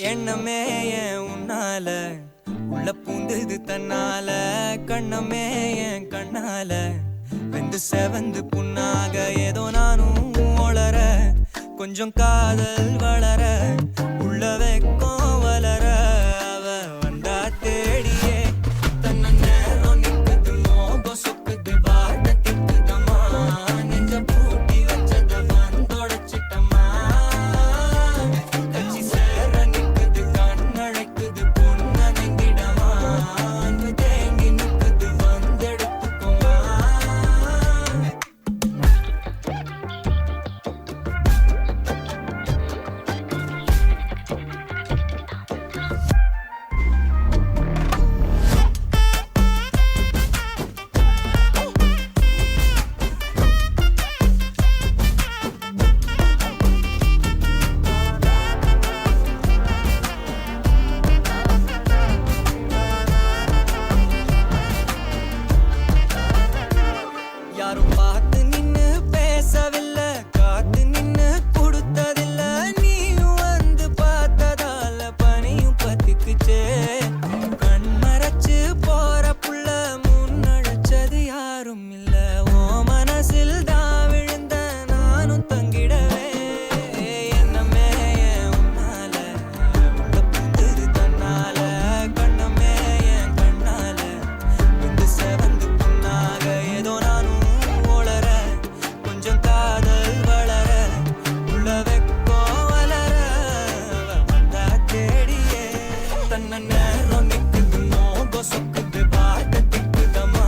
எண்ணமே ஏன் உன்னால உள்ள பூந்தது தன்னால கண்ணமே என் கண்ணால வெந்து செவந்து புண்ணாக ஏதோ நானும் ஒளர கொஞ்சம் காதல் வளர உள்ள வெக்கம் வளர அவ வந்தா தேடியே தன்ன நேரம் நிக்குது மோகம் சொக்குது வாட்ட திக்குதம்மா நெஞ்ச பூட்டி வச்சத வந்தொடச்சிட்டம்மா கட்சி சேர நிக்குது கண்ணழைக்குது பொண்ண நெங்கிடமா அன்பு தேங்கி நிக்குது வந்தெடுத்துக்குமா யாரும் பார்த்து நின்னு பேசவில்லை காத்து நின்னு கொடுத்ததில்லை நீயும் வந்து பார்த்ததால பனியும் பத்திக்குச்சே கண் மறைச்சு போற புள்ள முன்னழைச்சது யாரும் இல்ல ஓ மனசில் தான் விழுந்த நானும் தங்கிடவே என்னமே என் உன்னால உள்ள புந்தது தன்னால கண்ணமே என் கண்ணால வந்து செவந்து புண்ணாக ஏதோ நானும் ஒளர கொஞ்சம் காதல் வளர உள்ள வெக்கம் வளர அவ வந்தா தேடியே தன்ன நேரம் நிக்குது மோகம் சொக்குது வாட்ட திக்குதம்மா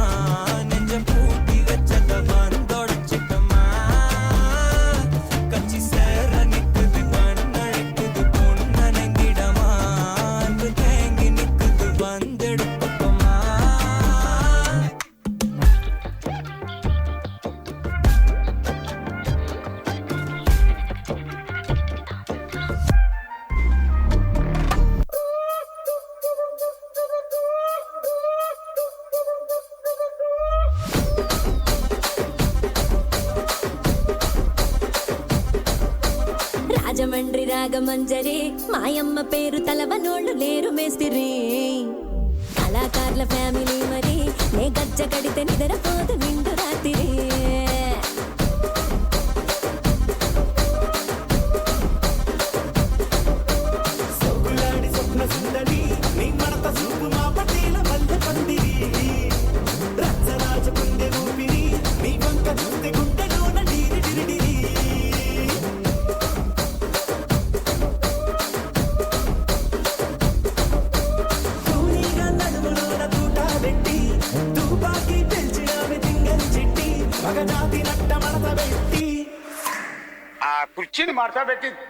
நெஞ்ச பூட்டி வச்சத வந்தொடச்சிட்டம்மா கட்சி சேர நிக்குது கண்ணழைக்குது பொண்ண நெங்கிடமா அன்பு தேங்கி நிக்குது வந்தெடுத்துக்குமா రాజమండ్రి రాగమంజరి మాయమ్మ పేరు తలవనోళ్ళు లేరు మేస్తిరి కళాకారుల ఫ్యామిలీ మరి నే గజ్జ కడితే నిద్రపోదు నిండు రాత్రి సొగులాడి స్వప్న సుందరి నీ మడత చూపు మా పటేల మల్లె పందిరి రచ్చరాజ కుందె రూపిణి నీ వంక చూస్తే గుండెలోన డీరి డిరిడిరి తూనీగా నడుములోన తూట పెట్టి తుపాకి పెంచినావి తింగని చిట్టి మగజాతి నట్ట మడత పెట్టి ಆ ಕುರ್ಚಿని ಮಾಡ್ತಾ ಬೇಕಿತ್ತು